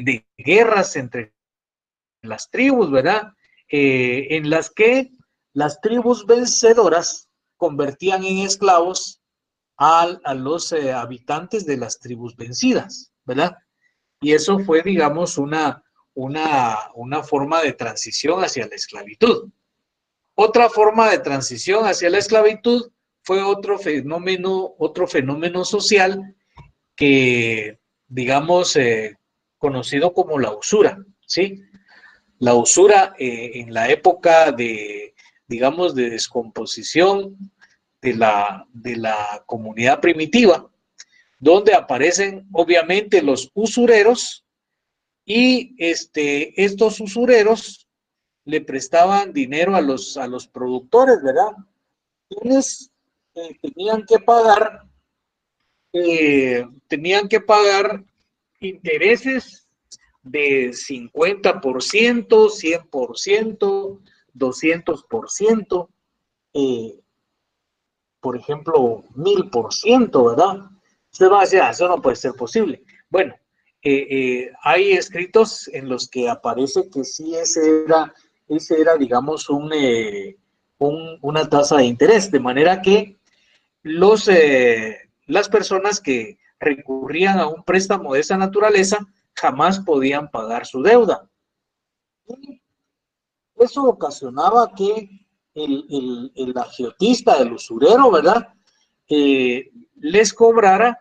de guerras entre las tribus, ¿verdad? En las que las tribus vencedoras convertían en esclavos a los habitantes de las tribus vencidas, ¿verdad? Y eso fue, digamos, una forma de transición hacia la esclavitud. Otra forma de transición hacia la esclavitud fue otro fenómeno social que, digamos, conocido como la usura, ¿sí? La usura en la época de, digamos, de descomposición de la comunidad primitiva, donde aparecen obviamente los usureros y estos usureros le prestaban dinero a los productores, ¿verdad? Quienes tenían que pagar intereses de 50%, 100%, 200%, por ejemplo, 1000%, ¿verdad? Usted va a decir, eso no puede ser posible. Bueno, hay escritos en los que aparece que sí ese era digamos, una tasa de interés, de manera que las personas que recurrían a un préstamo de esa naturaleza jamás podían pagar su deuda. Y eso ocasionaba que el agiotista, el usurero, ¿verdad? Les cobrara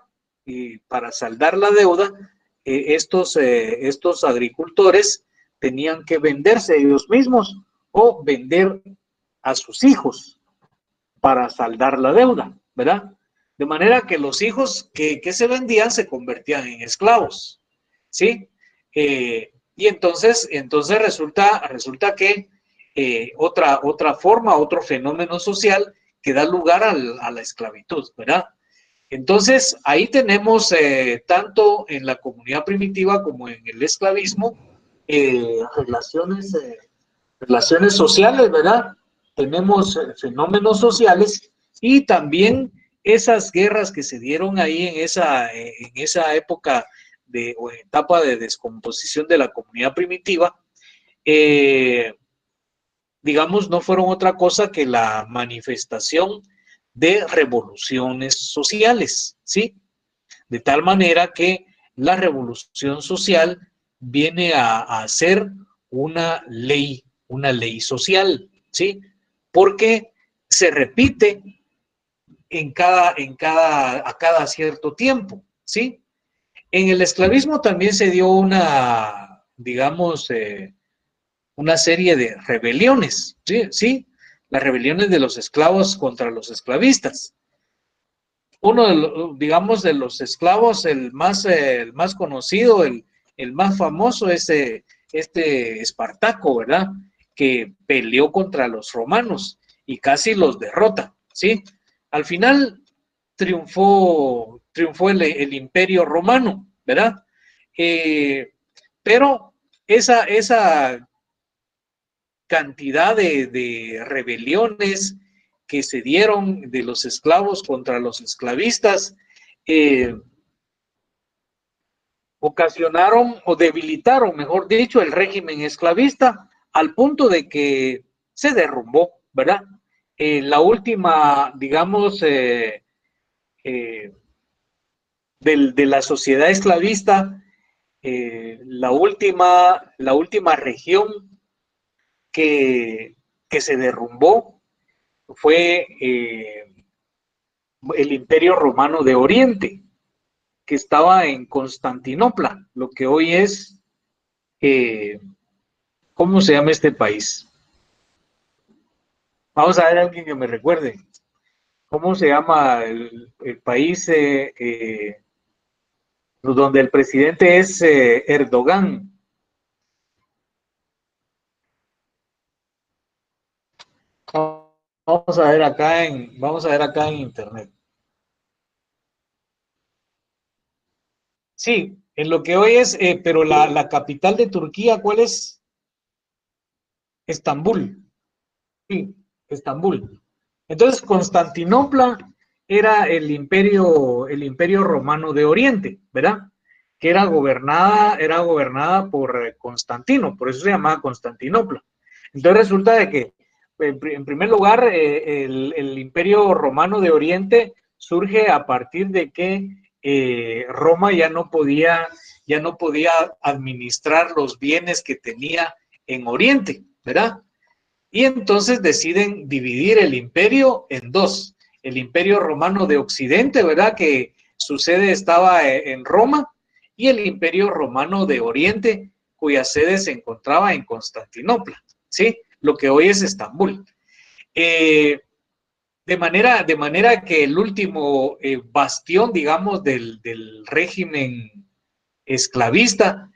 para saldar la deuda. Estos agricultores tenían que venderse ellos mismos o vender a sus hijos para saldar la deuda, ¿verdad? De manera que los hijos que se vendían se convertían en esclavos, ¿sí? Y entonces resulta que otra forma, otro fenómeno social que da lugar a la esclavitud, ¿verdad? Entonces, ahí tenemos tanto en la comunidad primitiva como en el esclavismo relaciones sociales, ¿verdad? Tenemos fenómenos sociales y también esas guerras que se dieron ahí en esa época o etapa de descomposición de la comunidad primitiva, digamos, no fueron otra cosa que la manifestación de revoluciones sociales, ¿sí? De tal manera que la revolución social viene a ser una ley social, ¿sí? Porque se repite a cada cierto tiempo, ¿sí? En el esclavismo también se dio digamos, una serie de rebeliones, ¿sí? ¿Sí? Las rebeliones de los esclavos contra los esclavistas. Uno digamos, de los esclavos, el más conocido, el más famoso es Espartaco, ¿verdad? Que peleó contra los romanos y casi los derrota, ¿sí? Al final triunfó el imperio romano, ¿verdad? Pero esa cantidad de rebeliones que se dieron de los esclavos contra los esclavistas, ocasionaron o debilitaron, mejor dicho, el régimen esclavista al punto de que se derrumbó, ¿verdad? La última, digamos, de la sociedad esclavista, la última región que se derrumbó fue el Imperio Romano de Oriente, que estaba en Constantinopla, lo que hoy es, ¿cómo se llama este país? Vamos a ver a alguien que me recuerde. ¿Cómo se llama el país donde el presidente es Erdogan? Vamos a ver acá en internet. Sí, en lo que hoy es, pero la capital de Turquía, ¿cuál es? Estambul. Sí, Estambul. Entonces, Constantinopla era el imperio romano de Oriente, ¿verdad? que era gobernada por Constantino, por eso se llamaba Constantinopla. Entonces resulta de que, en primer lugar, el Imperio Romano de Oriente surge a partir de que Roma ya no podía administrar los bienes que tenía en Oriente, ¿verdad? Y entonces deciden dividir el imperio en dos. El Imperio Romano de Occidente, ¿verdad? Que su sede estaba en Roma, y el Imperio Romano de Oriente, cuya sede se encontraba en Constantinopla, ¿sí? Lo que hoy es Estambul. De manera que el último bastión, digamos, del régimen esclavista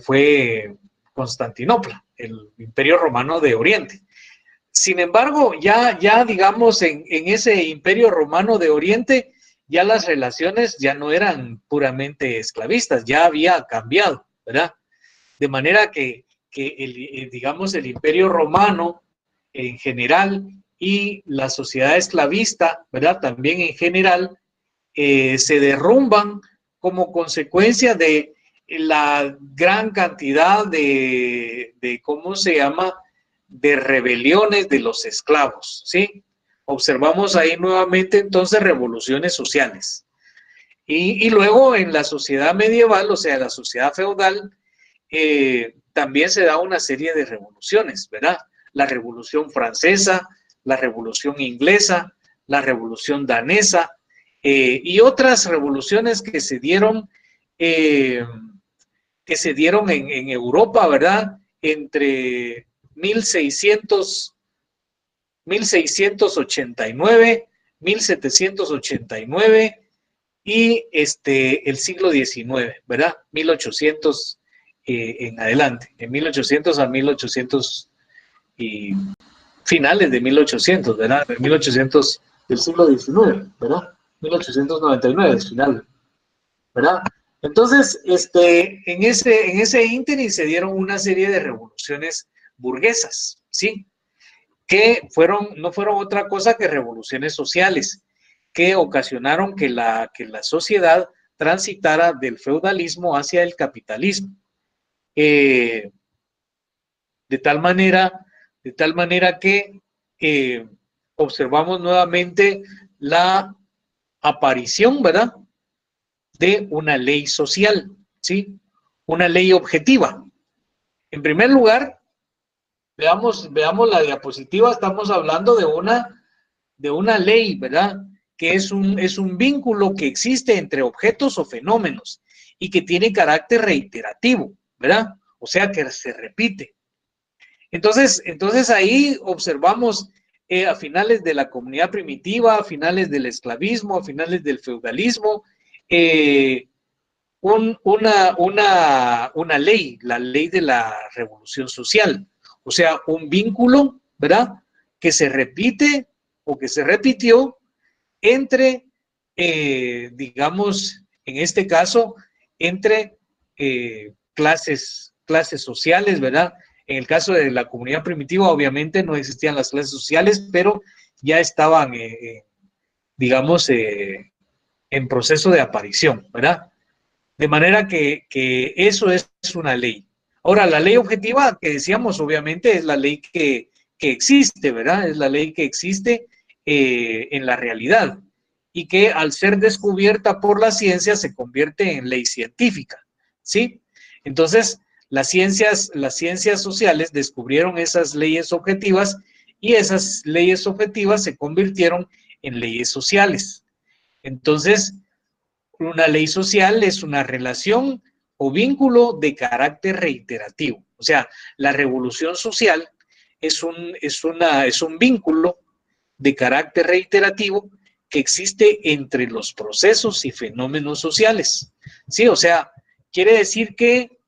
fue Constantinopla, el Imperio Romano de Oriente. Sin embargo, ya digamos, en ese Imperio Romano de Oriente, ya las relaciones ya no eran puramente esclavistas, ya había cambiado, ¿verdad? De manera que digamos, el Imperio Romano en general y la sociedad esclavista, ¿verdad? También en general, se derrumban como consecuencia de la gran cantidad ¿cómo se llama?, de rebeliones de los esclavos, ¿sí? Observamos ahí nuevamente entonces revoluciones sociales. Y luego en la sociedad medieval, o sea, la sociedad feudal, también se da una serie de revoluciones, ¿verdad? La Revolución Francesa, la Revolución Inglesa, la Revolución Danesa, y otras revoluciones que se dieron en Europa, ¿verdad? Entre 1689, 1789 y el siglo XIX, ¿verdad? 1800 en adelante, en 1800 a 1800 y finales de 1800, ¿verdad? De 1800 del siglo XIX, ¿verdad? 1899 es final, ¿verdad? Entonces, en ese ínterin se dieron una serie de revoluciones burguesas, ¿sí? Que no fueron otra cosa que revoluciones sociales, que ocasionaron que la sociedad transitara del feudalismo hacia el capitalismo. De tal manera que observamos nuevamente la aparición, ¿verdad?, de una ley social, ¿sí? Una ley objetiva. En primer lugar, veamos la diapositiva, estamos hablando de una ley, ¿verdad?, que es un vínculo que existe entre objetos o fenómenos y que tiene carácter reiterativo, ¿verdad? O sea, que se repite. Entonces ahí observamos a finales de la comunidad primitiva, a finales del esclavismo, a finales del feudalismo, una ley, la ley de la revolución social. O sea, un vínculo, ¿verdad?, que se repite o que se repitió entre, digamos, en este caso, entre clases sociales, ¿verdad? En el caso de la comunidad primitiva, obviamente no existían las clases sociales, pero ya estaban, digamos, en proceso de aparición, ¿verdad? De manera que eso es una ley. Ahora, la ley objetiva que decíamos, obviamente, es la ley que existe, ¿verdad? Es la ley que existe en la realidad y que al ser descubierta por la ciencia se convierte en ley científica, ¿sí? Entonces, las ciencias sociales descubrieron esas leyes objetivas y esas leyes objetivas se convirtieron en leyes sociales. Entonces, una ley social es una relación o vínculo de carácter reiterativo. O sea, la revolución social es un vínculo de carácter reiterativo que existe entre los procesos y fenómenos sociales. Sí, o sea, quiere decir que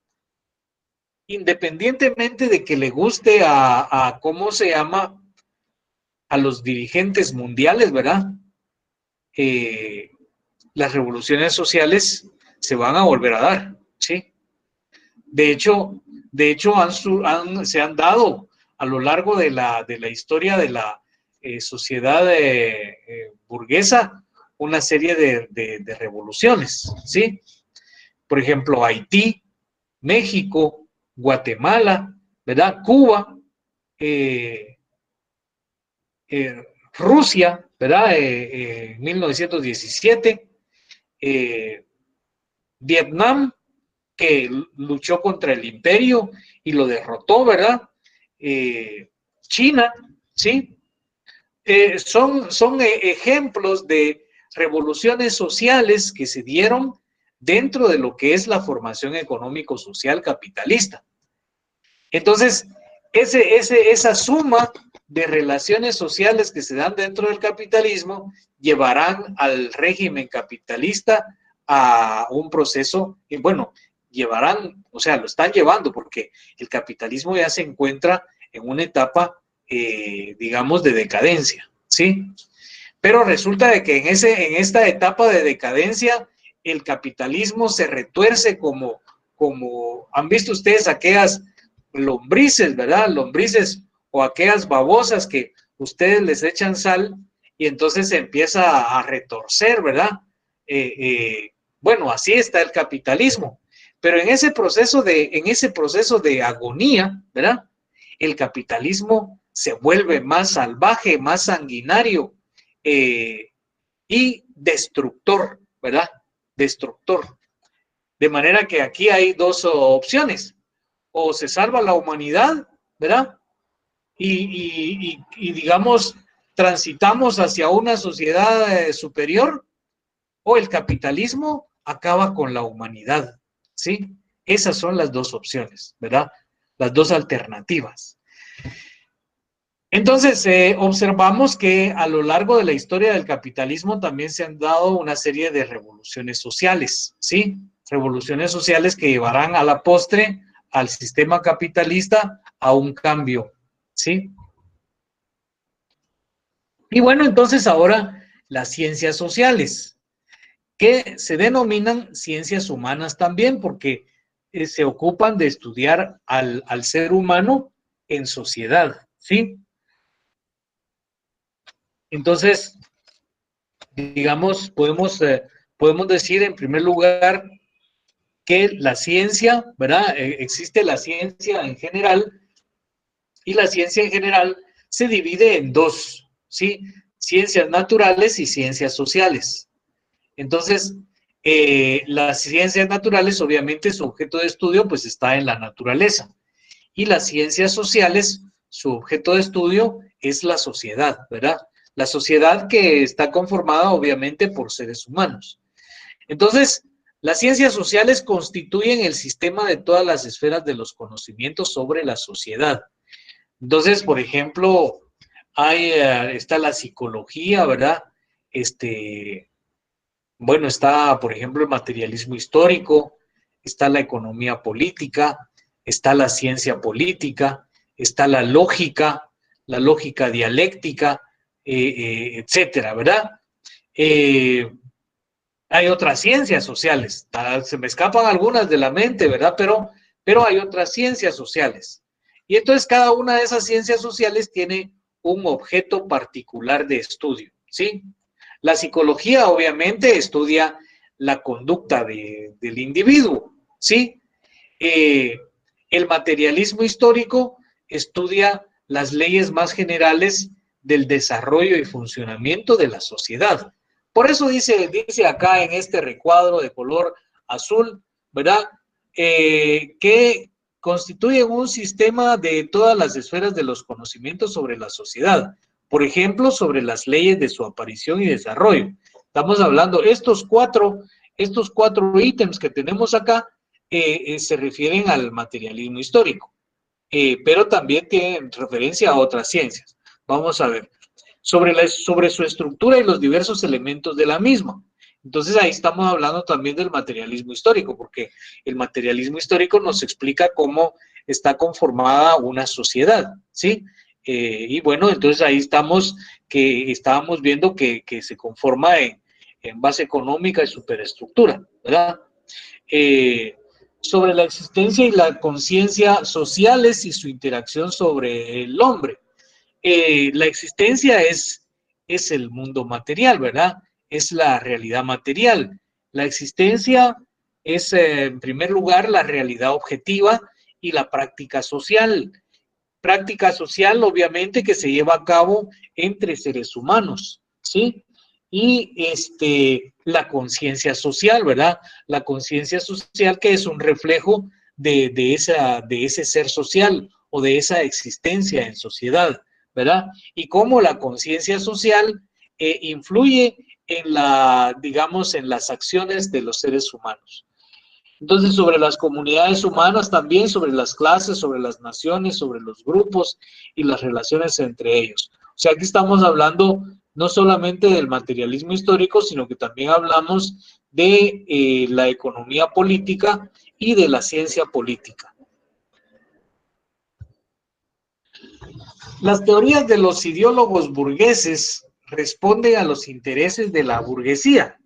independientemente de que le guste a ¿cómo se llama?, a los dirigentes mundiales, ¿verdad? Las revoluciones sociales se van a volver a dar, ¿sí? De hecho se han dado a lo largo de la historia de la sociedad burguesa una serie de revoluciones, ¿sí? por ejemplo, Haití, México, Guatemala, ¿verdad? Cuba, eh, Rusia, ¿verdad? 1917, Vietnam, que luchó contra el imperio y lo derrotó, ¿verdad? China, ¿sí? Son ejemplos de revoluciones sociales que se dieron dentro de lo que es la formación económico-social capitalista. Entonces, esa suma de relaciones sociales que se dan dentro del capitalismo llevarán al régimen capitalista a un proceso, y bueno, llevarán, o sea, lo están llevando porque el capitalismo ya se encuentra en una etapa, digamos, de decadencia, ¿sí? Pero resulta de que en esta etapa de decadencia, el capitalismo se retuerce como han visto ustedes aquellas lombrices, ¿verdad? Lombrices o aquellas babosas que ustedes les echan sal y entonces se empieza a retorcer, ¿verdad? Bueno, así está el capitalismo. Pero en ese proceso de agonía, ¿verdad? El capitalismo se vuelve más salvaje, más sanguinario, y destructor, ¿verdad? Destructor. De manera que aquí hay dos opciones. O se salva la humanidad, ¿verdad? Y digamos, transitamos hacia una sociedad superior, o el capitalismo acaba con la humanidad, ¿sí? Esas son las dos opciones, ¿verdad? Las dos alternativas. Entonces, observamos que a lo largo de la historia del capitalismo también se han dado una serie de revoluciones sociales, ¿sí? Revoluciones sociales que llevarán a la postre al sistema capitalista a un cambio, ¿sí? Y bueno, entonces ahora las ciencias sociales, que se denominan ciencias humanas también porque se ocupan de estudiar al ser humano en sociedad, ¿sí? Entonces, digamos, podemos decir en primer lugar que la ciencia, ¿verdad? Existe la ciencia en general y la ciencia en general se divide en dos, ¿sí? Ciencias naturales y ciencias sociales. Entonces, las ciencias naturales, obviamente, su objeto de estudio pues está en la naturaleza y las ciencias sociales, su objeto de estudio es la sociedad, ¿verdad? La sociedad que está conformada obviamente por seres humanos. Entonces, las ciencias sociales constituyen el sistema de todas las esferas de los conocimientos sobre la sociedad. Entonces, por ejemplo, está la psicología, ¿verdad? Bueno, está, por ejemplo, el materialismo histórico, está la economía política, está la ciencia política, está la lógica dialéctica, etcétera, ¿verdad? Eh, Hay otras ciencias sociales, se me escapan algunas de la mente, ¿verdad? Pero hay otras ciencias sociales. Y entonces cada una de esas ciencias sociales tiene un objeto particular de estudio, ¿sí? La psicología obviamente estudia la conducta del individuo, ¿sí? Eh, el materialismo histórico estudia las leyes más generales del desarrollo y funcionamiento de la sociedad. Por eso dice acá en este recuadro de color azul, ¿verdad? Que constituyen un sistema de todas las esferas de los conocimientos sobre la sociedad. Por ejemplo, sobre las leyes de su aparición y desarrollo. Estamos hablando, estos cuatro ítems que tenemos acá se refieren al materialismo histórico, pero también tienen referencia a otras ciencias. Vamos a ver, sobre su estructura y los diversos elementos de la misma. Entonces ahí estamos hablando también del materialismo histórico, porque el materialismo histórico nos explica cómo está conformada una sociedad, ¿sí? Y bueno, entonces ahí estábamos viendo que se conforma en base económica y superestructura, ¿verdad? Sobre la existencia y la conciencia sociales y su interacción sobre el hombre. La existencia es el mundo material, ¿verdad? Es la realidad material. La existencia es, en primer lugar, la realidad objetiva y la práctica social. Práctica social, obviamente, que se lleva a cabo entre seres humanos, ¿sí? Y la conciencia social, ¿verdad? La conciencia social que es un reflejo de ese ser social o de esa existencia en sociedad, ¿verdad? Y cómo la conciencia social influye en digamos, en las acciones de los seres humanos. Entonces, sobre las comunidades humanas también, sobre las clases, sobre las naciones, sobre los grupos y las relaciones entre ellos. O sea, aquí estamos hablando no solamente del materialismo histórico, sino que también hablamos de la economía política y de la ciencia política. Las teorías de los ideólogos burgueses responden a los intereses de la burguesía.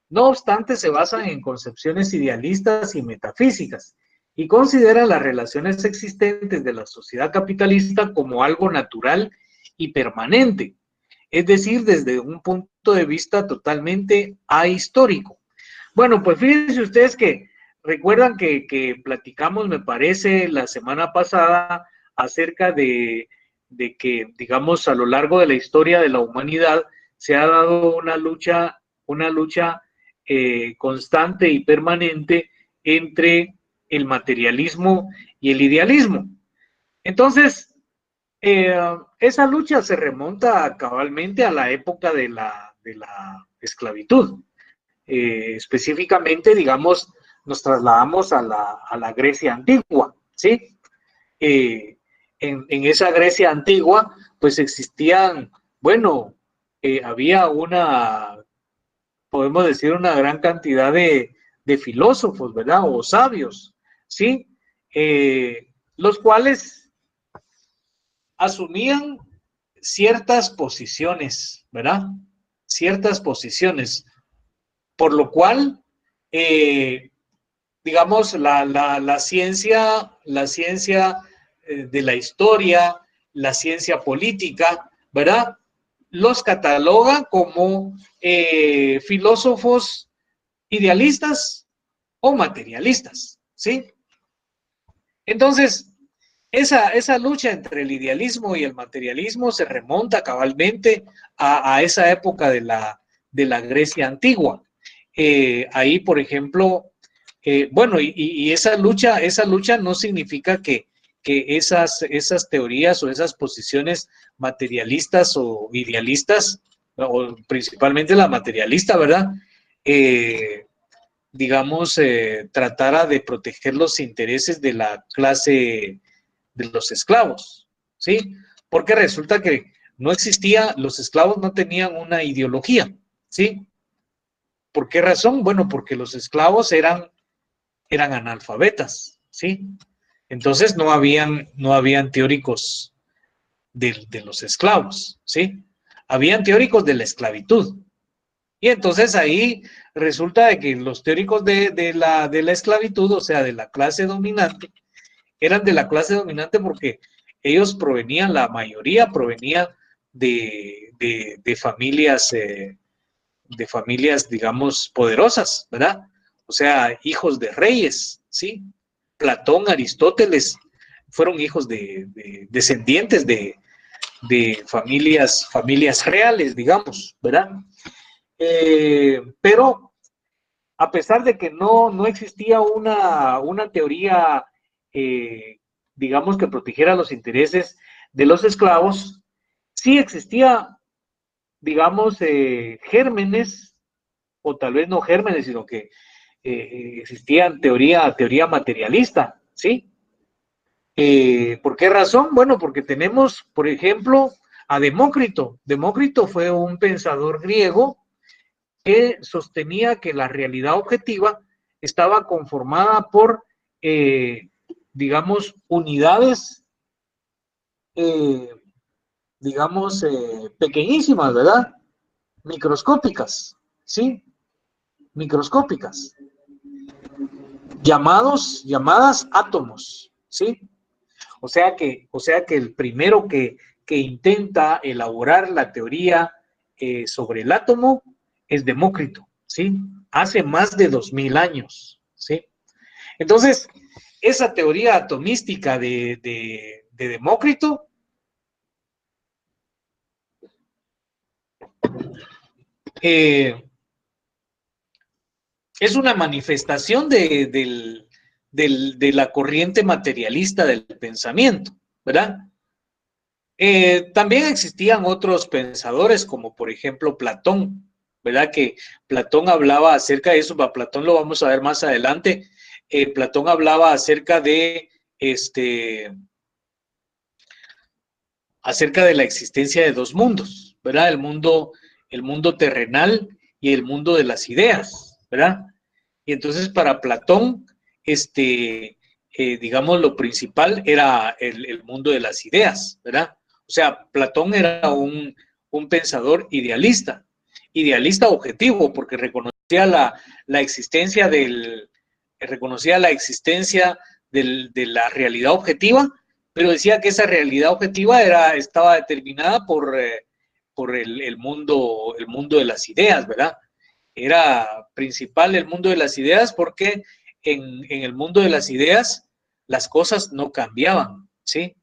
No obstante, se basan en concepciones idealistas y metafísicas y consideran las relaciones existentes de la sociedad capitalista como algo natural y permanente, es decir, desde un punto de vista totalmente ahistórico. Bueno, pues fíjense ustedes que recuerdan que platicamos, me parece, la semana pasada acerca de que, digamos, a lo largo de la historia de la humanidad se ha dado una lucha constante y permanente entre el materialismo y el idealismo. Entonces, esa lucha se remonta cabalmente a la época de la esclavitud. Específicamente, digamos, nos trasladamos a la Grecia antigua, ¿sí? En esa Grecia antigua, pues existían, bueno, había podemos decir, una gran cantidad de filósofos, ¿verdad? O sabios, ¿sí? Los cuales asumían ciertas posiciones, ¿verdad? Ciertas posiciones, por lo cual, digamos, la ciencia de la historia, la ciencia política, ¿verdad? Los cataloga como filósofos idealistas o materialistas, ¿sí? Entonces, esa lucha entre el idealismo y el materialismo se remonta cabalmente a esa época de la Grecia antigua. Ahí, por ejemplo, bueno, y esa lucha no significa que esas teorías o esas posiciones materialistas o idealistas, o principalmente la materialista, ¿verdad? Digamos, tratara de proteger los intereses de la clase de los esclavos, ¿sí? Porque resulta que no existía, los esclavos no tenían una ideología, ¿sí? ¿Por qué razón? Bueno, porque los esclavos eran analfabetas, ¿sí? Entonces no habían teóricos de los esclavos, ¿sí? Habían teóricos de la esclavitud. Y entonces ahí resulta de que los teóricos de la esclavitud, o sea, de la clase dominante, eran de la clase dominante porque ellos provenían, la mayoría provenía de familias, digamos, poderosas, ¿verdad? O sea, hijos de reyes, ¿sí? Platón, Aristóteles, fueron hijos descendientes de familias reales, digamos, ¿verdad? Pero a pesar de que no existía una teoría, digamos, que protegiera los intereses de los esclavos, sí existía, digamos, gérmenes, o tal vez no gérmenes, sino que existían teoría materialista, ¿sí? ¿Por qué razón? Bueno, porque tenemos, por ejemplo, a Demócrito. Demócrito fue un pensador griego que sostenía que la realidad objetiva estaba conformada por, digamos, unidades, eh, digamos, pequeñísimas, ¿verdad? Microscópicas, ¿sí? Microscópicas, llamadas átomos, ¿sí? O sea que el primero que intenta elaborar la teoría sobre el átomo es Demócrito, ¿sí? Hace más de 2000 años, Entonces, esa teoría atomística de Demócrito es una manifestación de la corriente materialista del pensamiento, ¿verdad? También existían otros pensadores, como por ejemplo Platón, ¿verdad? Que Platón hablaba acerca de eso, a Platón lo vamos a ver más adelante. Platón hablaba acerca de la existencia de dos mundos, ¿verdad? El mundo terrenal y el mundo de las ideas, ¿verdad? Y entonces para Platón, digamos, lo principal era el mundo de las ideas, ¿verdad? O sea, Platón era un pensador idealista, idealista objetivo, porque reconocía la existencia de la realidad objetiva, pero decía que esa realidad objetiva estaba determinada por el mundo de las ideas, ¿verdad? Era principal el mundo de las ideas porque en el mundo de las ideas las cosas no cambiaban, ¿sí?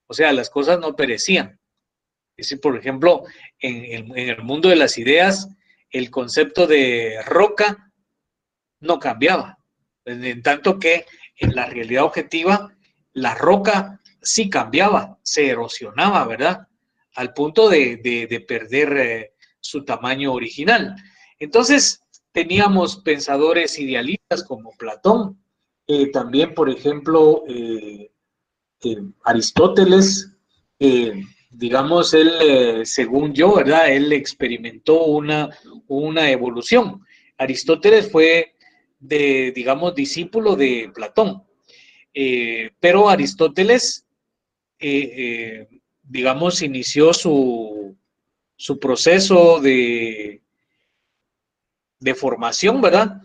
O sea, las cosas no perecían. Es decir, por ejemplo, en el mundo de las ideas, el concepto de roca no cambiaba. En tanto que en la realidad objetiva, la roca sí cambiaba, se erosionaba, ¿verdad? Al punto de perder su tamaño original. Entonces, teníamos pensadores idealistas como Platón, también, por ejemplo, Aristóteles, digamos, él, según yo, ¿verdad? Él experimentó una evolución. Aristóteles fue, digamos, discípulo de Platón, pero Aristóteles, digamos, inició su proceso de formación, ¿verdad?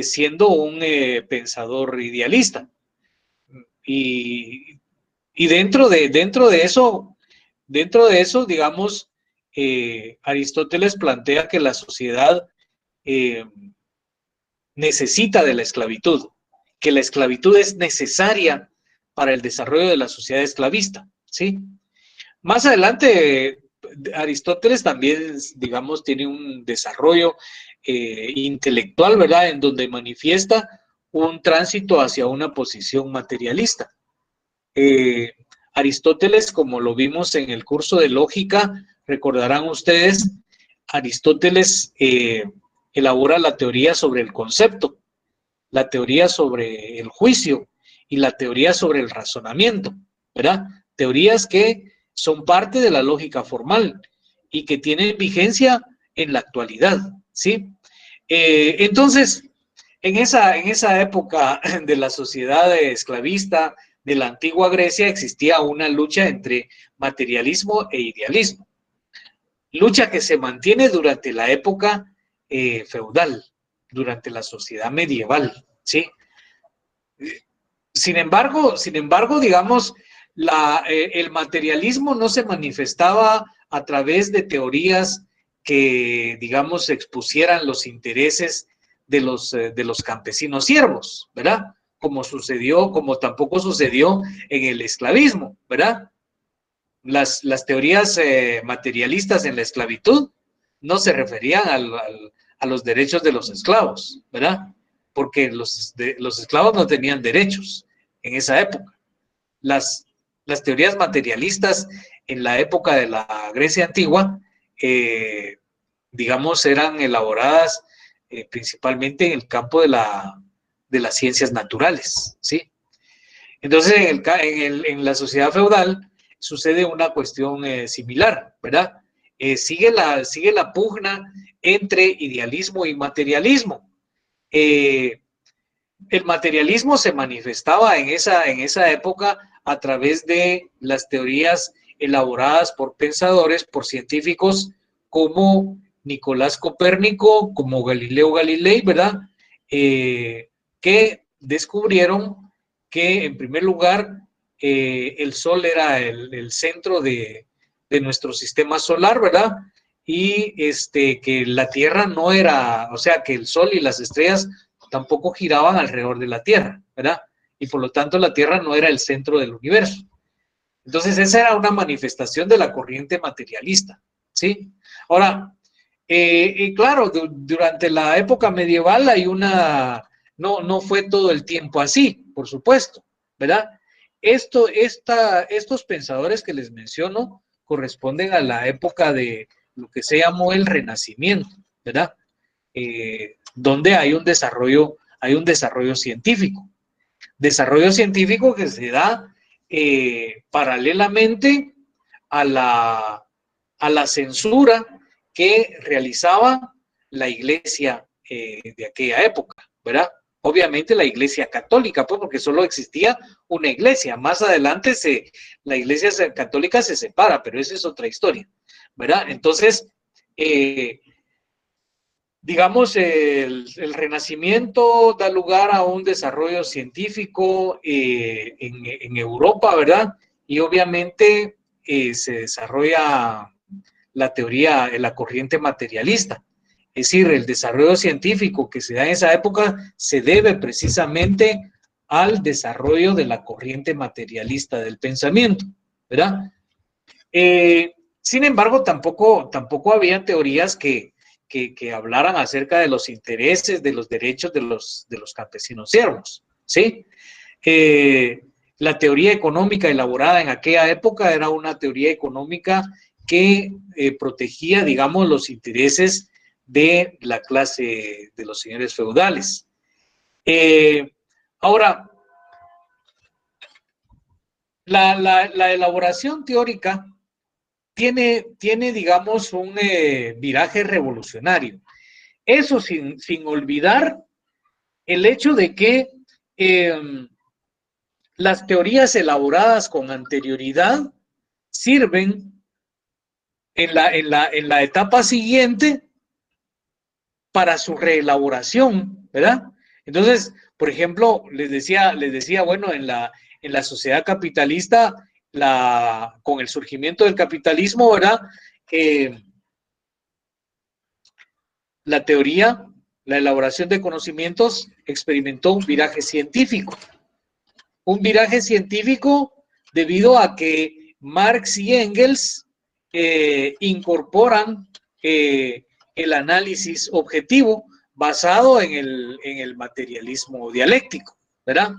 Siendo un pensador idealista. Y, y dentro de eso, digamos, Aristóteles plantea que la sociedad eh, necesita de la esclavitud, que la esclavitud es necesaria para el desarrollo de la sociedad esclavista, ¿sí? Más adelante, Aristóteles también, digamos, tiene un desarrollo intelectual, ¿verdad? En donde manifiesta un tránsito hacia una posición materialista. Eh, Aristóteles, como lo vimos en el curso de lógica, recordarán ustedes, Aristóteles elabora la teoría sobre el concepto, la teoría sobre el juicio y la teoría sobre el razonamiento, ¿verdad? Teorías que son parte de la lógica formal y que tienen vigencia en la actualidad, ¿sí? Entonces, en esa época de la sociedad esclavista de la antigua Grecia existía una lucha entre materialismo e idealismo, lucha que se mantiene durante la época feudal, durante la sociedad medieval, ¿sí? Sin embargo, digamos, el materialismo no se manifestaba a través de teorías que, digamos, expusieran los intereses de los campesinos siervos, ¿verdad? Como tampoco sucedió en el esclavismo, ¿verdad? Las teorías materialistas en la esclavitud no se referían a los derechos de los esclavos, ¿verdad? Porque los esclavos no tenían derechos en esa época. Las, las teorías materialistas en la época de la Grecia antigua, digamos, eran elaboradas principalmente en el campo de las ciencias naturales, ¿sí? Entonces, en la sociedad feudal sucede una cuestión similar, ¿verdad? Sigue la pugna entre idealismo y materialismo. El materialismo se manifestaba en esa época a través de las teorías elaboradas por pensadores, por científicos como Nicolás Copérnico, como Galileo Galilei, ¿verdad? Que descubrieron que, en primer lugar, el Sol era el centro de nuestro sistema solar, ¿verdad? Y que la Tierra no era, o sea, que el Sol y las estrellas tampoco giraban alrededor de la Tierra, ¿verdad? Y por lo tanto la Tierra no era el centro del universo. Entonces esa era una manifestación de la corriente materialista, ¿sí? Ahora, claro, durante la época medieval hay no fue todo el tiempo así, por supuesto, ¿verdad? Estos pensadores que les menciono corresponden a la época de lo que se llamó el Renacimiento, ¿verdad? Donde hay un desarrollo científico. Desarrollo científico que se da paralelamente a la censura que realizaba la iglesia de aquella época, ¿verdad? Obviamente la iglesia católica, pues porque solo existía una iglesia. Más adelante la iglesia católica se separa, pero esa es otra historia, ¿verdad? Entonces, digamos, el Renacimiento da lugar a un desarrollo científico en Europa, ¿verdad? Y obviamente se desarrolla la teoría, la corriente materialista. Es decir, el desarrollo científico que se da en esa época se debe precisamente al desarrollo de la corriente materialista del pensamiento, ¿verdad? Sin embargo, tampoco había teorías que hablaran acerca de los intereses, de los derechos de los campesinos siervos, ¿sí? La teoría económica elaborada en aquella época era una teoría económica que protegía, digamos, los intereses de la clase de los señores feudales. Ahora, la elaboración teórica tiene digamos, un viraje revolucionario. Eso sin olvidar el hecho de que las teorías elaboradas con anterioridad sirven en la etapa siguiente para su reelaboración, ¿verdad? Entonces, por ejemplo, les decía, bueno, en la sociedad capitalista, con el surgimiento del capitalismo, ¿verdad? La teoría, la elaboración de conocimientos experimentó un viraje científico. Un viraje científico debido a que Marx y Engels incorporan el análisis objetivo basado en el materialismo dialéctico, ¿verdad?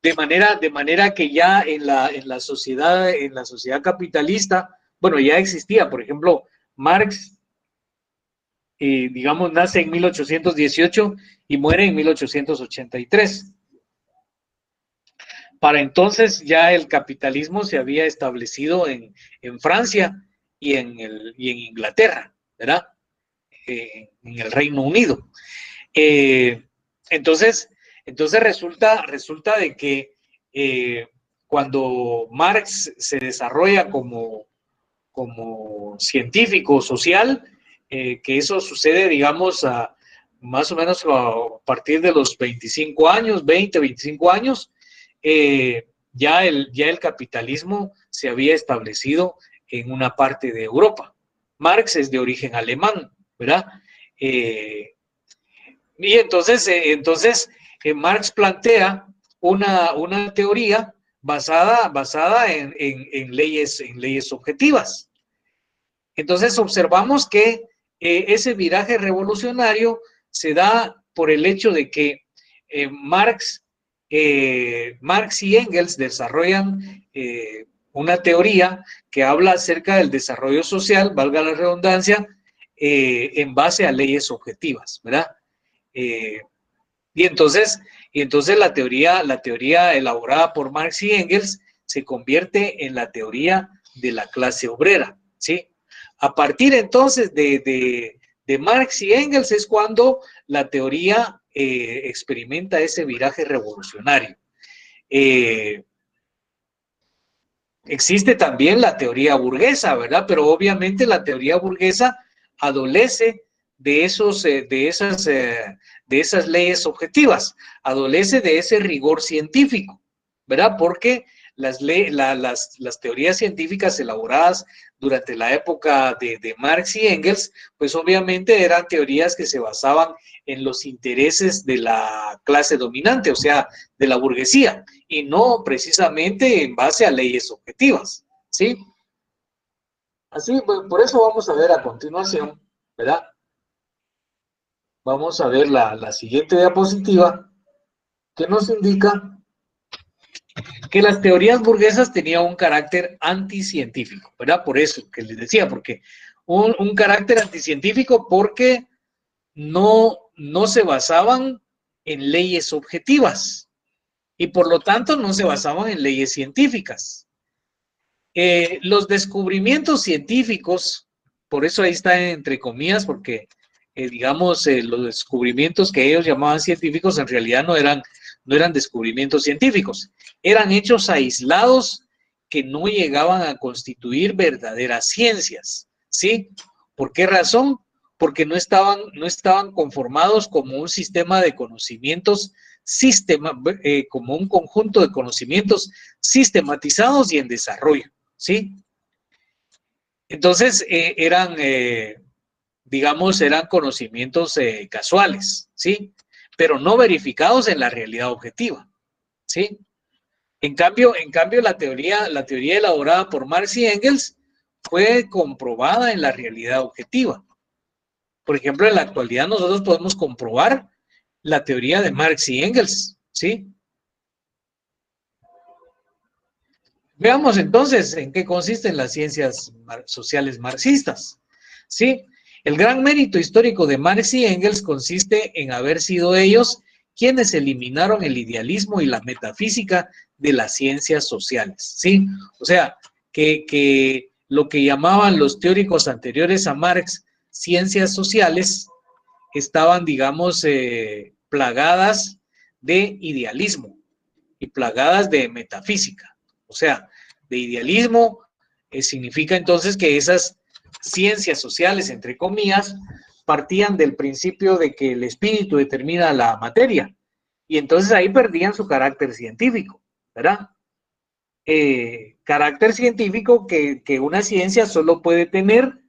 De manera que ya en la sociedad capitalista, bueno, ya existía, por ejemplo, Marx, digamos, nace en 1818 y muere en 1883. Para entonces ya el capitalismo se había establecido en Francia y en Inglaterra, ¿verdad? En el Reino Unido. Entonces resulta de que cuando Marx se desarrolla como científico social, que eso sucede, digamos, más o menos a partir de los 25 años, 20, 25 años, ya el capitalismo se había establecido en una parte de Europa. Marx es de origen alemán, ¿verdad? Y entonces Marx plantea una teoría basada en leyes objetivas. Entonces observamos que ese viraje revolucionario se da por el hecho de que Marx y Engels desarrollan una teoría que habla acerca del desarrollo social, valga la redundancia, en base a leyes objetivas, ¿verdad? Y entonces la teoría elaborada por Marx y Engels se convierte en la teoría de la clase obrera, ¿sí? A partir entonces de Marx y Engels es cuando la teoría experimenta ese viraje revolucionario. Existe también la teoría burguesa, ¿verdad? Pero obviamente la teoría burguesa adolece de esas leyes objetivas, adolece de ese rigor científico, ¿verdad? Porque las teorías científicas elaboradas durante la época de Marx y Engels, pues obviamente eran teorías que se basaban en los intereses de la clase dominante, o sea, de la burguesía, y no precisamente en base a leyes objetivas, ¿sí? Así, pues, por eso vamos a ver a continuación, ¿verdad? Vamos a ver la siguiente diapositiva que nos indica que las teorías burguesas tenían un carácter anticientífico, ¿verdad? Por eso que les decía, porque un carácter anticientífico porque no se basaban en leyes objetivas y por lo tanto no se basaban en leyes científicas. Los descubrimientos científicos, por eso ahí está entre comillas, porque digamos, los descubrimientos que ellos llamaban científicos en realidad no eran descubrimientos científicos, eran hechos aislados que no llegaban a constituir verdaderas ciencias, ¿sí? ¿Por qué razón? Porque no estaban conformados como un sistema de conocimientos, como un conjunto de conocimientos sistematizados y en desarrollo, ¿sí? Entonces, digamos, eran conocimientos casuales, ¿sí? Pero no verificados en la realidad objetiva, ¿sí? En cambio la teoría elaborada por Marx y Engels fue comprobada en la realidad objetiva. Por ejemplo, en la actualidad nosotros podemos comprobar la teoría de Marx y Engels, ¿sí? Veamos entonces en qué consisten las ciencias sociales marxistas, ¿sí? El gran mérito histórico de Marx y Engels consiste en haber sido ellos quienes eliminaron el idealismo y la metafísica de las ciencias sociales, ¿sí? O sea, que lo que llamaban los teóricos anteriores a Marx ciencias sociales estaban, digamos, plagadas de idealismo y plagadas de metafísica. O sea, de idealismo significa entonces que esas ciencias sociales, entre comillas, partían del principio de que el espíritu determina la materia. Y entonces ahí perdían su carácter científico, ¿verdad? Carácter científico que una ciencia solo puede tener,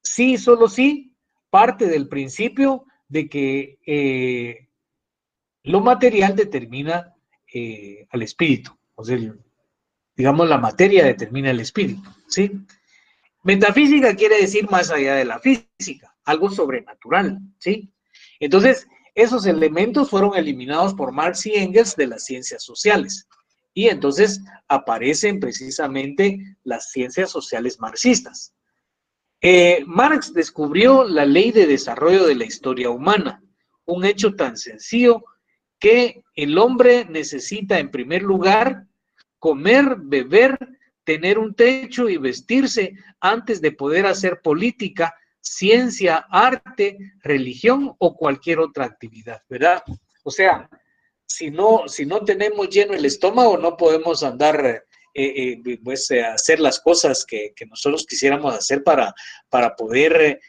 sí, solo sí, parte del principio de que lo material determina al espíritu. O sea, digamos, la materia determina el espíritu, ¿sí? Metafísica quiere decir más allá de la física, algo sobrenatural, ¿sí? Entonces, esos elementos fueron eliminados por Marx y Engels de las ciencias sociales. Y entonces aparecen precisamente las ciencias sociales marxistas. Marx descubrió la ley de desarrollo de la historia humana, un hecho tan sencillo que el hombre necesita en primer lugar comer, beber, tener un techo y vestirse antes de poder hacer política, ciencia, arte, religión o cualquier otra actividad, ¿verdad? O sea, si no tenemos lleno el estómago, no podemos andar pues, hacer las cosas que nosotros quisiéramos hacer para poder,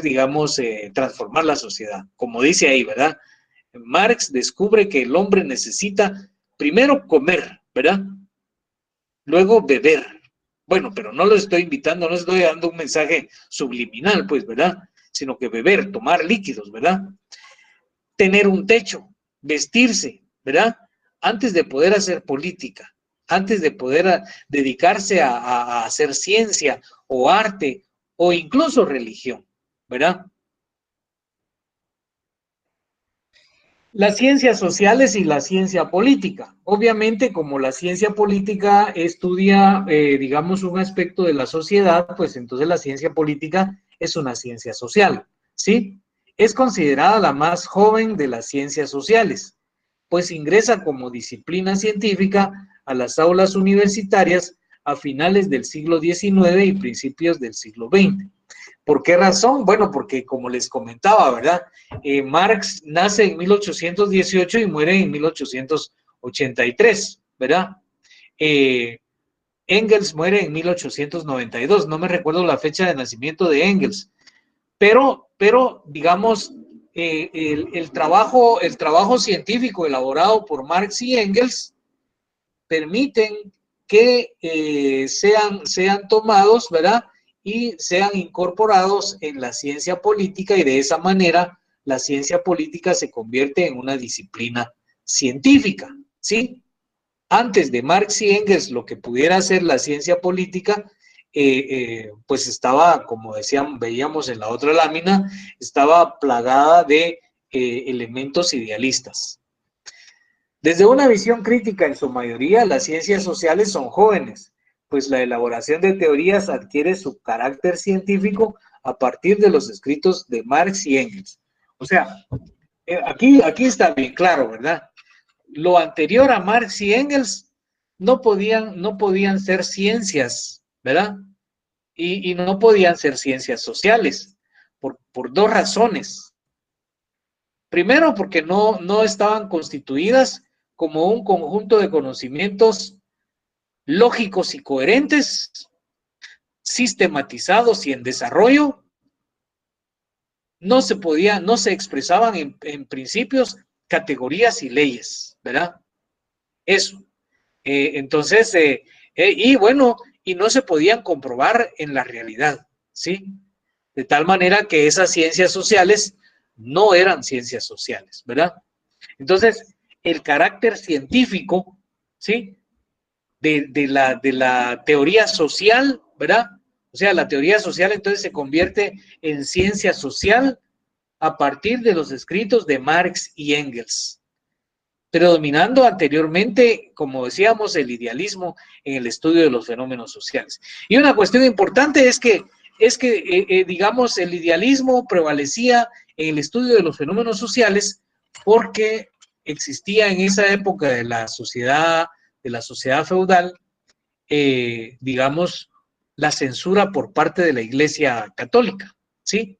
digamos, transformar la sociedad. Como dice ahí, ¿verdad? Marx descubre que el hombre necesita primero comer, ¿verdad? Luego beber. Bueno, pero no lo estoy invitando, no estoy dando un mensaje subliminal, pues, ¿verdad? Sino que beber, tomar líquidos, ¿verdad? Tener un techo, vestirse, ¿verdad? Antes de poder hacer política, antes de poder dedicarse a hacer ciencia o arte o incluso religión, ¿verdad? Las ciencias sociales y la ciencia política. Obviamente, como la ciencia política estudia, digamos, un aspecto de la sociedad, pues entonces la ciencia política es una ciencia social, ¿sí? Es considerada la más joven de las ciencias sociales, pues ingresa como disciplina científica a las aulas universitarias a finales del siglo XIX y principios del siglo XX. ¿Por qué razón? Bueno, porque como les comentaba, ¿verdad? Marx nace en 1818 y muere en 1883, ¿verdad? Engels muere en 1892, no me recuerdo la fecha de nacimiento de Engels, pero digamos, el trabajo científico elaborado por Marx y Engels permiten que sean tomados, ¿verdad? Y sean incorporados en la ciencia política, y de esa manera la ciencia política se convierte en una disciplina científica, ¿sí? Antes de Marx y Engels, lo que pudiera ser la ciencia política, pues estaba, como veíamos en la otra lámina, estaba plagada de elementos idealistas. Desde una visión crítica, en su mayoría, las ciencias sociales son jóvenes, pues la elaboración de teorías adquiere su carácter científico a partir de los escritos de Marx y Engels. O sea, aquí está bien claro, ¿verdad? Lo anterior a Marx y Engels no podían ser ciencias, ¿verdad? Y no podían ser ciencias sociales, por dos razones. Primero, porque no estaban constituidas como un conjunto de conocimientos lógicos y coherentes, sistematizados y en desarrollo. No se expresaban en principios, categorías y leyes, ¿verdad? Eso. Entonces, y bueno, y no se podían comprobar en la realidad, ¿sí? De tal manera que esas ciencias sociales no eran ciencias sociales, ¿verdad? Entonces, el carácter científico, ¿sí? De la teoría social, ¿verdad? O sea, la teoría social entonces se convierte en ciencia social a partir de los escritos de Marx y Engels, predominando anteriormente, como decíamos, el idealismo en el estudio de los fenómenos sociales. Y una cuestión importante es que digamos, el idealismo prevalecía en el estudio de los fenómenos sociales porque existía en esa época de la sociedad feudal, digamos, la censura por parte de la Iglesia Católica, ¿sí?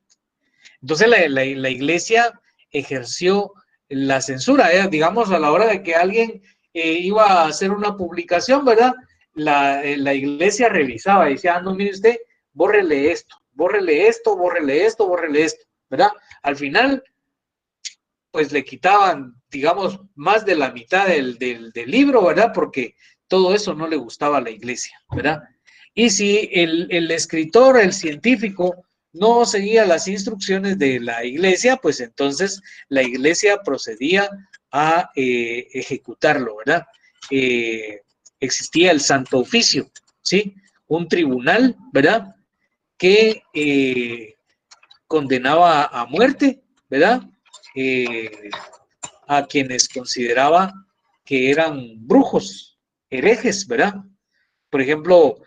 Entonces la Iglesia ejerció la censura, digamos, a la hora de que alguien iba a hacer una publicación, ¿verdad? La Iglesia revisaba y decía, no, mire usted, bórrele esto, bórrele esto, bórrele esto, bórrele esto, ¿verdad? Al final, pues le quitaban, digamos, más de la mitad del libro, ¿verdad? Porque todo eso no le gustaba a la Iglesia, ¿verdad? Y si el escritor, el científico, no seguía las instrucciones de la Iglesia, pues entonces la Iglesia procedía a ejecutarlo, ¿verdad? Existía el Santo Oficio, ¿sí? Un tribunal, ¿verdad? Que condenaba a muerte, ¿verdad? A quienes consideraba que eran brujos, herejes, ¿verdad? Por ejemplo,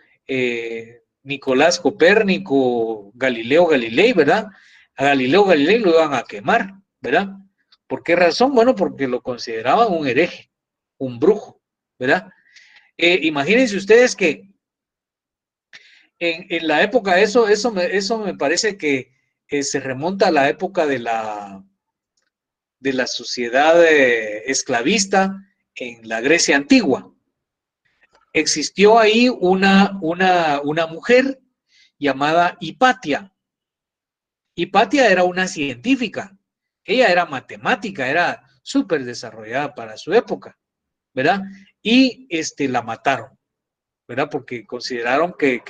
Nicolás Copérnico, Galileo Galilei, ¿verdad? A Galileo Galilei lo iban a quemar, ¿verdad? ¿Por qué razón? Bueno, porque lo consideraban un hereje, un brujo, ¿verdad? Imagínense ustedes que en la época, eso me parece que se remonta a la época de la sociedad esclavista en la Grecia antigua. Existió ahí una mujer llamada Hipatia. Hipatia era una científica, ella era matemática, era súper desarrollada para su época, ¿verdad? Y la mataron, ¿verdad? Porque consideraron que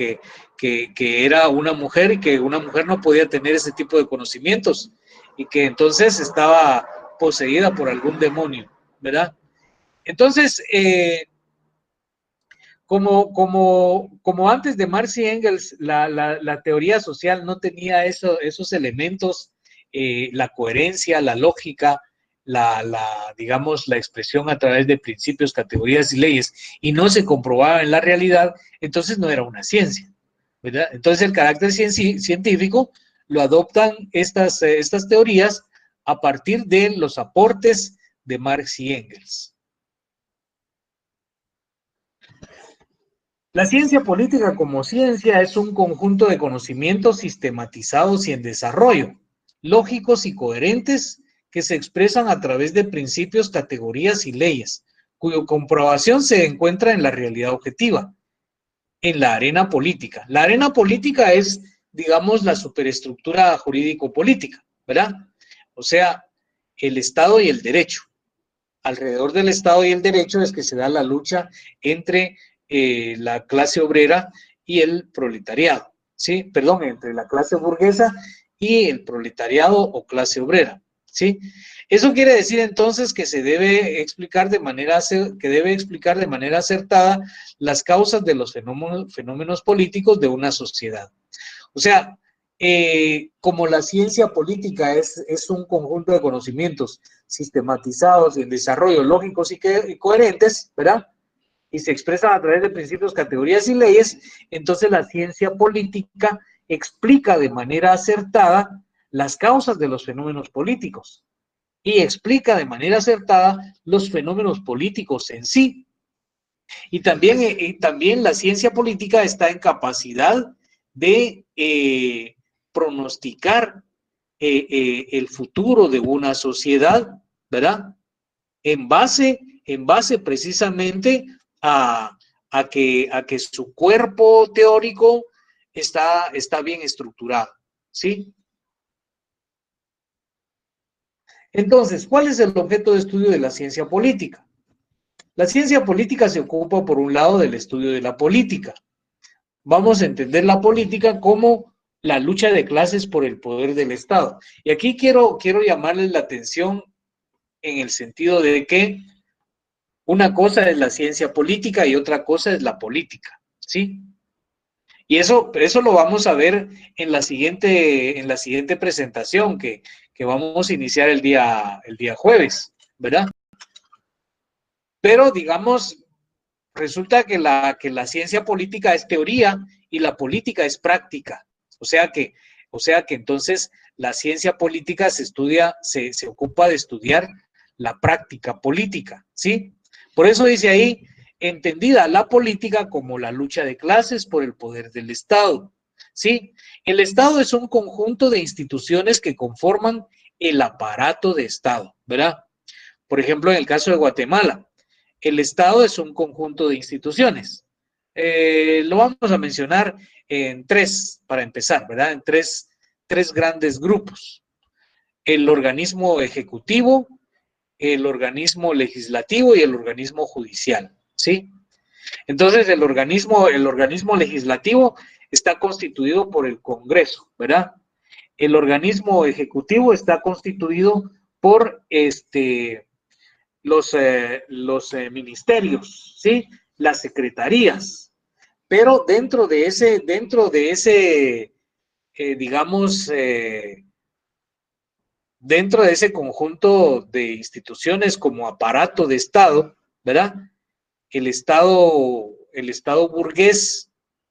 era una mujer y que una mujer no podía tener ese tipo de conocimientos y que entonces estaba poseída por algún demonio, ¿verdad? Entonces, como antes de Marx y Engels, la teoría social no tenía esos elementos, la coherencia, la lógica, digamos, la expresión a través de principios, categorías y leyes, y no se comprobaba en la realidad, entonces no era una ciencia, ¿verdad? Entonces el carácter científico lo adoptan estas teorías a partir de los aportes de Marx y Engels. La ciencia política como ciencia es un conjunto de conocimientos sistematizados y en desarrollo, lógicos y coherentes, que se expresan a través de principios, categorías y leyes, cuya comprobación se encuentra en la realidad objetiva, en la arena política. La arena política es, digamos, la superestructura jurídico-política, ¿verdad? O sea, el Estado y el derecho. alrededor del Estado y el derecho es que se da la lucha entre la clase obrera y el proletariado, ¿sí? Perdón, entre la clase burguesa y el proletariado o clase obrera, ¿sí? Eso quiere decir entonces que se debe explicar de manera, acertada las causas de los fenómenos políticos de una sociedad. O sea, como la ciencia política es un conjunto de conocimientos sistematizados en desarrollo lógicos y coherentes, ¿verdad? Y se expresan a través de principios, categorías y leyes, entonces la ciencia política explica de manera acertada las causas de los fenómenos políticos y explica de manera acertada los fenómenos políticos en sí. Y también la ciencia política está en capacidad de pronosticar el futuro de una sociedad, ¿verdad? En base precisamente a que su cuerpo teórico está bien estructurado, ¿sí? Entonces, ¿cuál es el objeto de estudio de la ciencia política? La ciencia política se ocupa, por un lado, del estudio de la política. Vamos a entender la política como la lucha de clases por el poder del Estado. Y aquí quiero llamarles la atención en el sentido de que una cosa es la ciencia política y otra cosa es la política, ¿sí? Y eso lo vamos a ver en la siguiente presentación que vamos a iniciar el día jueves, ¿verdad? Pero, digamos, resulta que la ciencia política es teoría y la política es práctica. O sea que entonces la ciencia política se ocupa de estudiar la práctica política, ¿sí? Por eso dice ahí, entendida la política como la lucha de clases por el poder del Estado, ¿sí? El Estado es un conjunto de instituciones que conforman el aparato de Estado, ¿verdad? Por ejemplo, en el caso de Guatemala, el Estado es un conjunto de instituciones. Lo vamos a mencionar en tres, para empezar, ¿verdad? En tres grandes grupos. El organismo ejecutivo, el organismo legislativo y el organismo judicial, ¿sí? Entonces, el organismo legislativo está constituido por el Congreso, ¿verdad? El organismo ejecutivo está constituido por los ministerios, ¿sí? Las secretarías. Pero digamos, dentro de ese conjunto de instituciones como aparato de Estado, ¿verdad? El Estado burgués,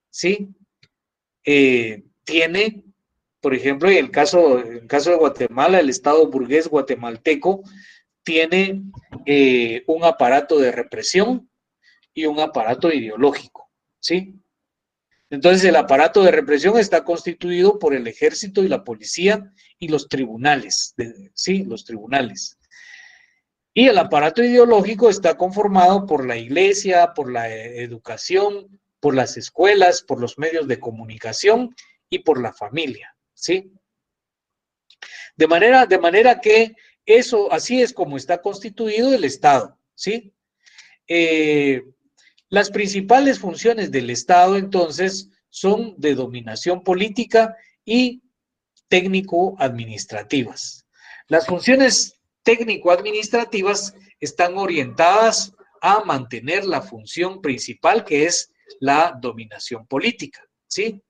¿sí? Tiene, por ejemplo, en el caso de Guatemala, el Estado burgués guatemalteco tiene un aparato de represión y un aparato ideológico, ¿sí? Entonces, el aparato de represión está constituido por el ejército y la policía y los tribunales, ¿sí? Los tribunales. Y el aparato ideológico está conformado por la iglesia, por la educación, por las escuelas, por los medios de comunicación y por la familia, ¿sí? De manera que así es como está constituido el Estado, ¿sí? Las principales funciones del Estado, entonces, son de dominación política y técnico-administrativas. Las funciones técnico-administrativas están orientadas a mantener la función principal, que es la dominación política, ¿sí?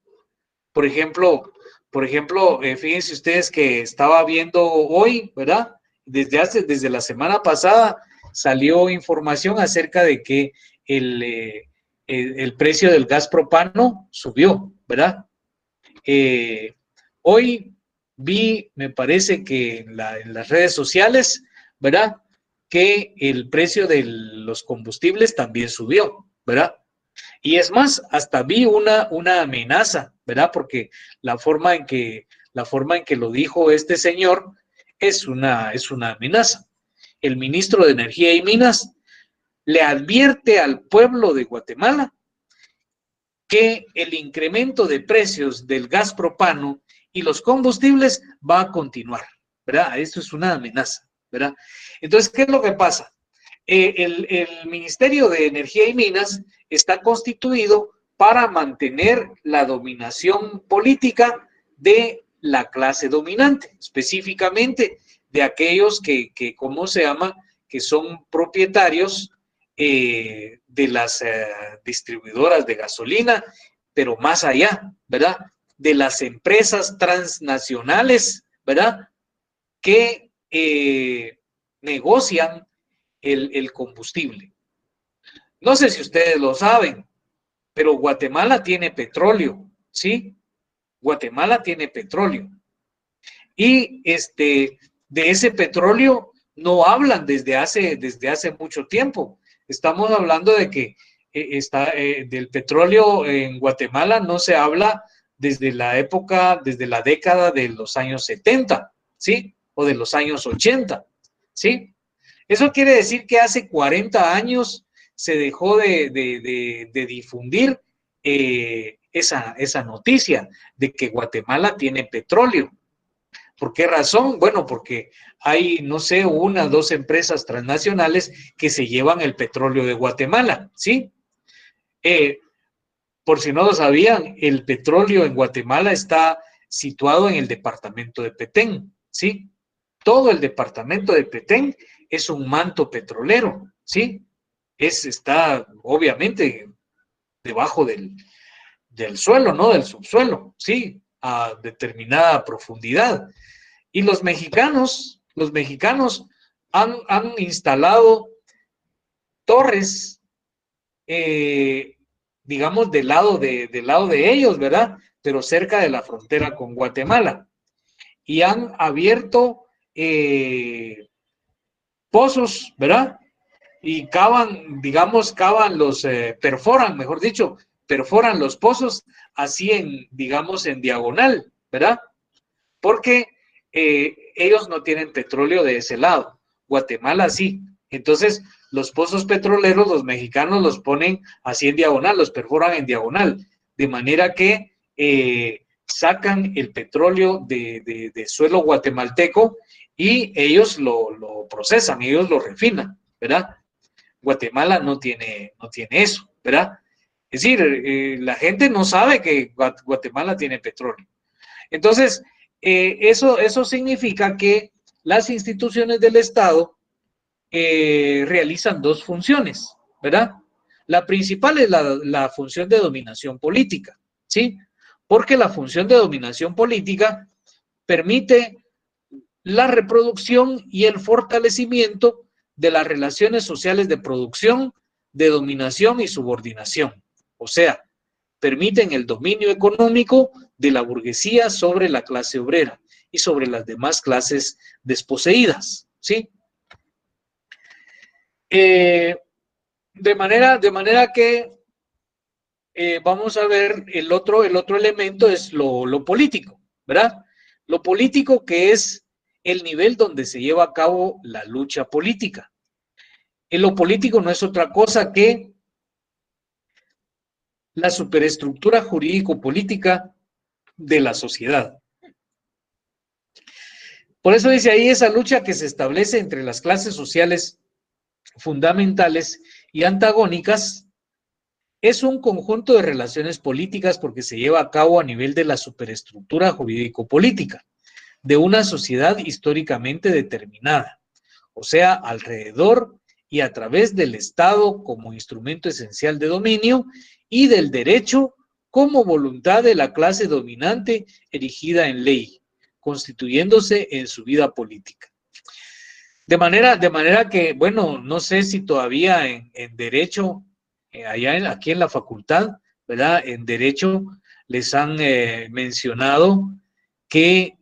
Por ejemplo, fíjense ustedes que estaba viendo hoy, ¿verdad? Desde la semana pasada salió información acerca de que el precio del gas propano subió, ¿verdad? Hoy vi, me parece que en las redes sociales, ¿verdad? Que el precio de los combustibles también subió, ¿verdad? Y es más, hasta vi una amenaza, ¿verdad? Porque la forma en que lo dijo este señor es una amenaza. El ministro de Energía y Minas le advierte al pueblo de Guatemala que el incremento de precios del gas propano y los combustibles va a continuar, ¿verdad? Esto es una amenaza, ¿verdad? Entonces, ¿qué es lo que pasa? El Ministerio de Energía y Minas está constituido para mantener la dominación política de la clase dominante, específicamente de aquellos ¿cómo se llama?, que son propietarios de las distribuidoras de gasolina, pero más allá, ¿verdad?, de las empresas transnacionales, ¿verdad?, que negocian el combustible. No sé si ustedes lo saben, pero Guatemala tiene petróleo, ¿sí? Guatemala tiene petróleo. Y de ese petróleo no hablan desde hace mucho tiempo. Estamos hablando de que del petróleo en Guatemala no se habla desde la década de los años 70, ¿sí? O de los años 80, ¿sí? Eso quiere decir que hace 40 años se dejó de difundir esa noticia de que Guatemala tiene petróleo. ¿Por qué razón? Bueno, porque hay, no sé, 1 o 2 empresas transnacionales que se llevan el petróleo de Guatemala, ¿sí? Por si no lo sabían, el petróleo en Guatemala está situado en el departamento de Petén, ¿sí? Todo el departamento de Petén es un manto petrolero, ¿sí? Está obviamente debajo del suelo, ¿no? Del subsuelo, ¿sí? A determinada profundidad. Y los mexicanos han instalado torres, digamos, del lado de ellos, ¿verdad? Pero cerca de la frontera con Guatemala. Y han abierto pozos, ¿verdad? Y cavan perforan, mejor dicho, perforan los pozos así digamos, en diagonal, ¿verdad? Porque ellos no tienen petróleo de ese lado. Guatemala sí. Entonces, los pozos petroleros, los mexicanos los ponen así en diagonal, los perforan en diagonal, de manera que sacan el petróleo de suelo guatemalteco y ellos lo procesan, ellos lo refinan, ¿verdad? Guatemala no tiene eso, ¿verdad? Es decir, la gente no sabe que Guatemala tiene petróleo. Entonces, eso significa que las instituciones del Estado realizan 2 funciones, ¿verdad? La principal es la función de dominación política, ¿sí? Porque la función de dominación política permite la reproducción y el fortalecimiento de las relaciones sociales de producción, de dominación y subordinación. O sea, permiten el dominio económico de la burguesía sobre la clase obrera y sobre las demás clases desposeídas, ¿sí? De manera que vamos a ver el otro elemento es lo político, ¿verdad? Lo político, que es el nivel donde se lleva a cabo la lucha política. Lo político no es otra cosa que la superestructura jurídico-política de la sociedad. Por eso dice ahí, esa lucha que se establece entre las clases sociales fundamentales y antagónicas es un conjunto de relaciones políticas porque se lleva a cabo a nivel de la superestructura jurídico-política de una sociedad históricamente determinada, o sea, alrededor y a través del Estado como instrumento esencial de dominio y del derecho como voluntad de la clase dominante erigida en ley, constituyéndose en su vida política. De manera que, bueno, no sé si todavía en derecho, aquí en la facultad, ¿verdad? En derecho les han mencionado que,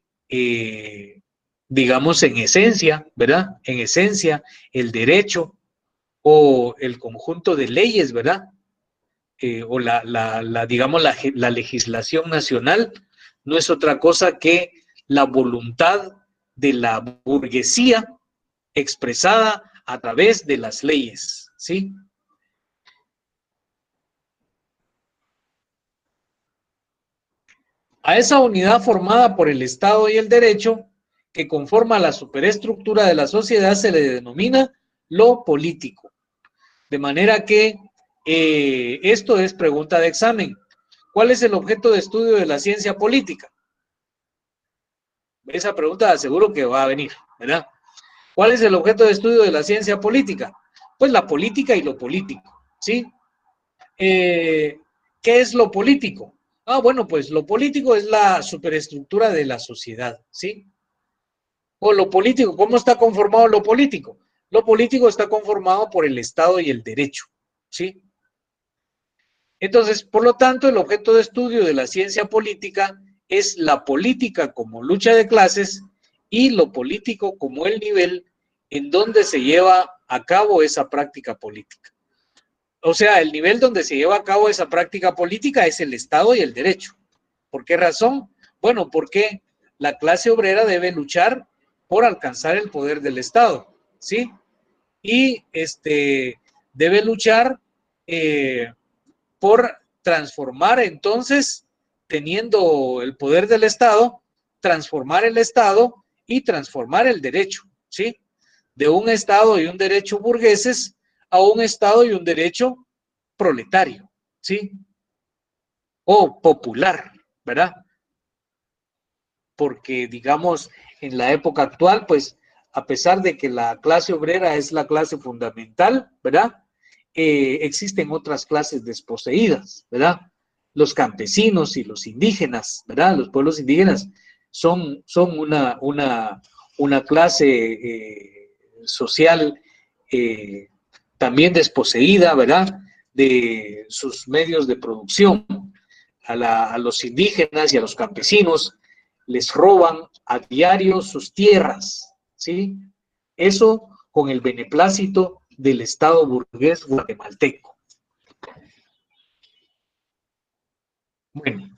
digamos, en esencia, ¿verdad? En esencia, el derecho o el conjunto de leyes, ¿verdad? O digamos, la legislación nacional no es otra cosa que la voluntad de la burguesía expresada a través de las leyes, ¿sí? A esa unidad formada por el Estado y el derecho, que conforma la superestructura de la sociedad, se le denomina lo político. De manera que esto es pregunta de examen. ¿Cuál es el objeto de estudio de la ciencia política? Esa pregunta seguro que va a venir, ¿verdad? ¿Cuál es el objeto de estudio de la ciencia política? Pues la política y lo político, ¿sí? ¿Qué es lo político? Ah, bueno, pues lo político es la superestructura de la sociedad, ¿sí? O lo político, ¿cómo está conformado lo político? Lo político está conformado por el Estado y el derecho, ¿sí? Entonces, por lo tanto, el objeto de estudio de la ciencia política es la política como lucha de clases y lo político como el nivel en donde se lleva a cabo esa práctica política. O sea, el nivel donde se lleva a cabo esa práctica política es el Estado y el derecho. ¿Por qué razón? Bueno, porque la clase obrera debe luchar por alcanzar el poder del Estado, ¿sí? Y debe luchar por transformar entonces, teniendo el poder del Estado, transformar el Estado y transformar el derecho, ¿sí? De un Estado y un derecho burgueses a un Estado y un derecho proletario, ¿sí? O popular, ¿verdad? Porque, digamos, en la época actual, pues, a pesar de que la clase obrera es la clase fundamental, ¿verdad? Existen otras clases desposeídas, ¿verdad? Los campesinos y los indígenas, ¿verdad? Los pueblos indígenas son una clase social también desposeída, ¿verdad? De sus medios de producción. A los indígenas y a los campesinos les roban a diario sus tierras, ¿sí? Eso con el beneplácito del Estado burgués guatemalteco. Bueno,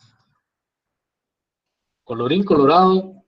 colorín colorado,